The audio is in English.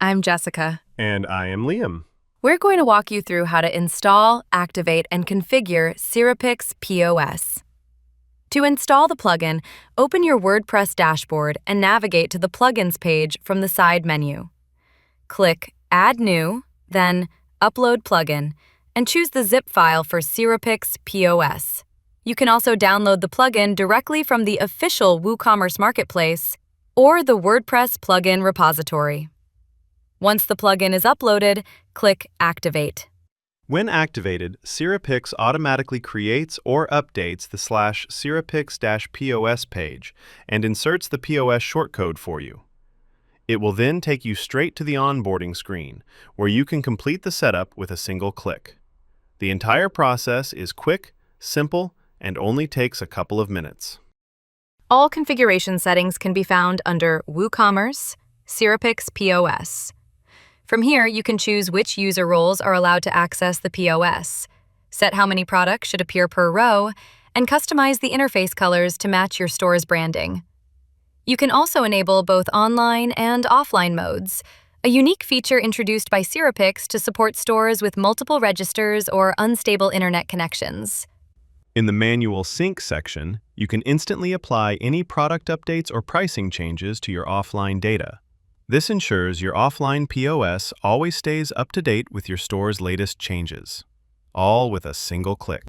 I'm Jessica. And I am Liam. We're going to walk you through how to install, activate, and configure Sirapix POS. To install the plugin, open your WordPress dashboard and navigate to the Plugins page from the side menu. Click Add New, then Upload Plugin, and choose the zip file for Sirapix POS. You can also download the plugin directly from the official WooCommerce Marketplace or the WordPress plugin repository. Once the plugin is uploaded, click Activate. When activated, Sirapix automatically creates or updates the /Sirapix-POS page and inserts the POS shortcode for you. It will then take you straight to the onboarding screen, where you can complete the setup with a single click. The entire process is quick, simple, and only takes a couple of minutes. All configuration settings can be found under WooCommerce, Sirapix POS. From here, you can choose which user roles are allowed to access the POS, set how many products should appear per row, and customize the interface colors to match your store's branding. You can also enable both online and offline modes, a unique feature introduced by Sirapix to support stores with multiple registers or unstable internet connections. In the Manual Sync section, you can instantly apply any product updates or pricing changes to your offline data. This ensures your offline POS always stays up to date with your store's latest changes, all with a single click.